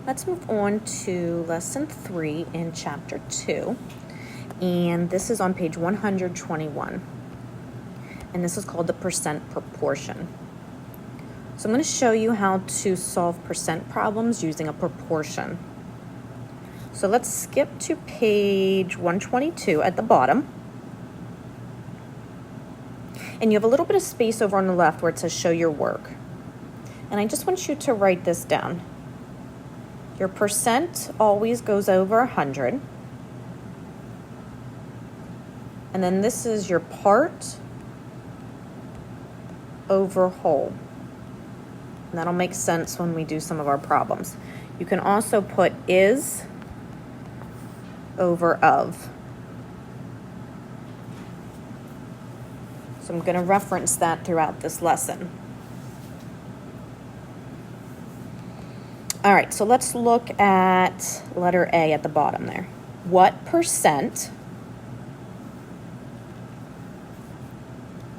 Let's move on to lesson 3 in chapter 2, and this is on page 121, and this is called the percent proportion. So I'm going to show you how to solve percent problems using a proportion. So let's skip to page 122 at the bottom, and you have a little bit of space over on the left where it says show your work, and I just want you to write this down. Your percent always goes over 100. And then this is your part over whole. And that'll make sense when we do some of our problems. You can also put is over of. So I'm going to reference that throughout this lesson. All right, so let's look at letter A at the bottom there. What percent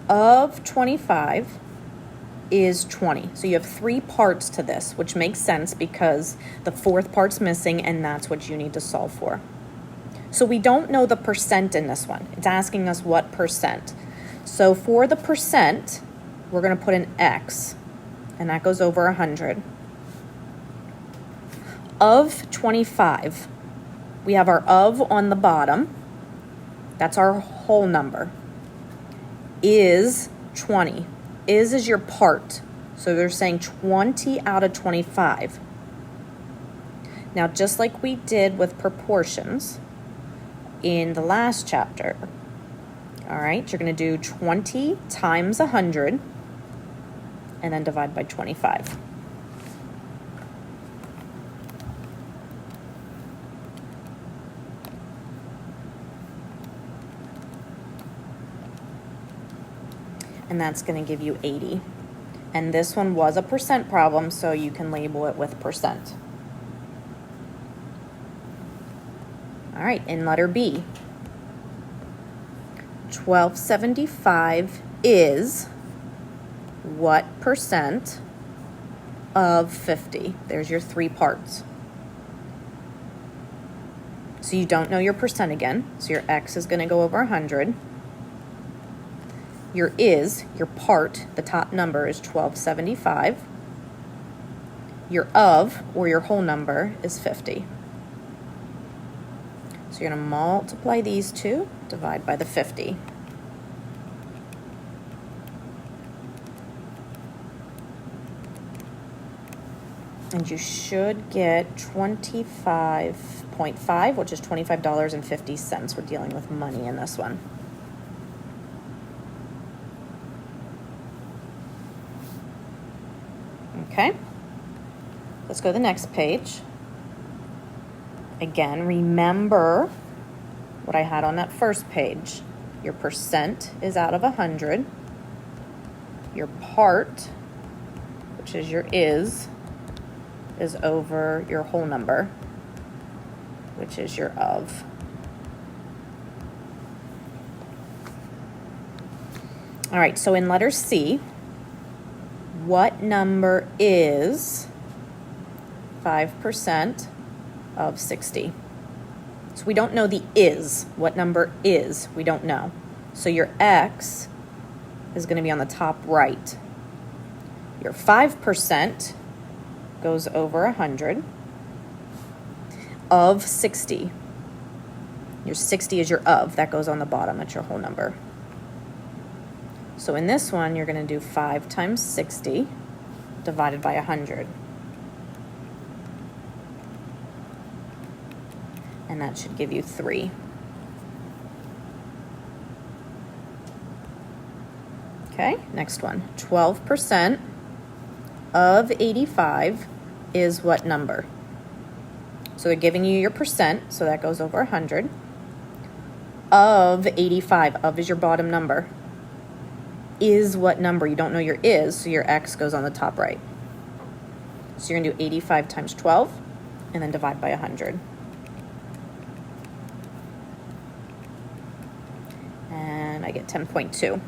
of 25 is 20? So you have 3 parts to this, which makes sense because the 4th part's missing, and that's what you need to solve for. So we don't know the percent in this one. It's asking us what percent. So for the percent, we're going to put an X, and that goes over 100. Of 25, we have our of on the bottom. That's our whole number. Is 20. Is your part. So they're saying 20 out of 25. Now, just like we did with proportions in the last chapter, all right, you're going to do 20 times 100 and then divide by 25. And that's going to give you 80. And this one was a percent problem, so you can label it with percent. All right, in letter B, 1275 is what percent of 50? There's your 3 parts. So you don't know your percent again, so your X is going to go over 100. Your part, the top number is 1275. Your of, or your whole number, is 50. So you're going to multiply these two, divide by the 50. And you should get 25.5, which is $25.50. We're dealing with money in this one. Okay, let's go to the next page. Again, remember what I had on that first page. Your percent is out of 100. Your part, which is your is over your whole number, which is your of. All right, so in letter C, what number is 5% of 60? So we don't know the is. What number is? We don't know. So your X is going to be on the top right. Your 5% goes over 100 of 60. Your 60 is your of. That goes on the bottom. That's your whole number. So in this one, you're going to do 5 times 60 divided by 100. And that should give you 3. Okay, next one. 12% of 85 is what number? So they're giving you your percent, so that goes over 100. Of 85, of is your bottom number. Is what number? You don't know your is, so your X goes on the top right. So you're going to do 85 times 12 and then divide by 100. And I get 10.2.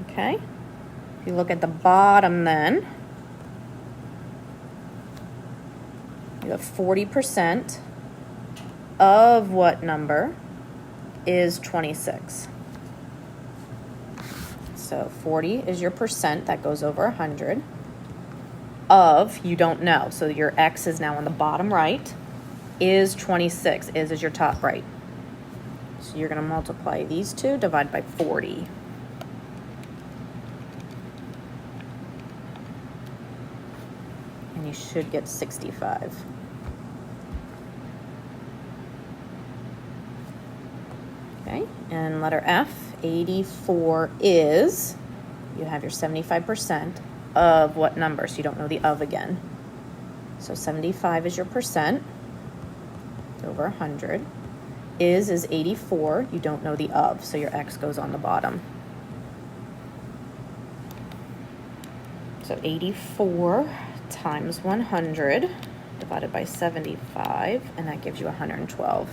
Okay, You look at the bottom then, you have 40% of what number is 26. So 40 is your percent, that goes over 100. Of, you don't know, so your X is now on the bottom right, is 26, is your top right. So you're gonna multiply these two, divide by 40. And you should get 65. Okay, and letter F, 84 is, you have your 75% of what number? So you don't know the of again. So 75 is your percent, over 100. Is 84, you don't know the of, so your X goes on the bottom. So 84 times 100 divided by 75, and that gives you 112.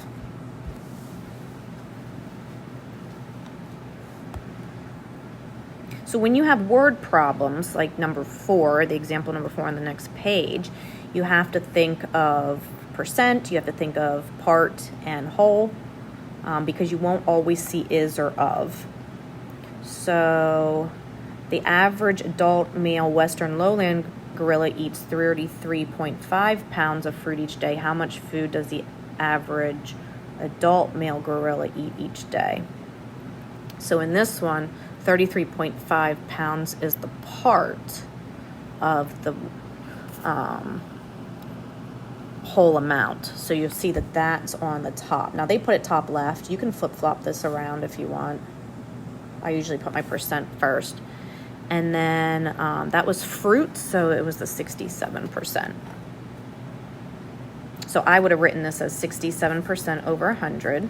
So when you have word problems, like number 4, the example number 4 on the next page, you have to think of percent, you have to think of part and whole, because you won't always see is or of. So the average adult male Western lowland gorilla eats 33.5 pounds of fruit each day. How much food does the average adult male gorilla eat each day? So in this one, 33.5 pounds is the part of the whole amount. So you'll see that that's on the top. Now they put it top left. You can flip-flop this around if you want. I usually put my percent first. And then that was fruit, so it was the 67%. So I would have written this as 67% over 100.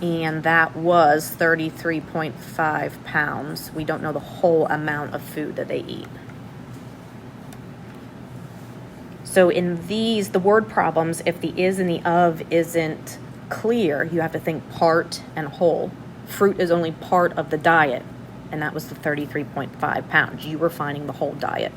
And that was 33.5 pounds. We don't know the whole amount of food that they eat. So in these, the word problems, if the is and the of isn't clear, you have to think part and whole. Fruit is only part of the diet, and that was the 33.5 pounds. You were finding the whole diet.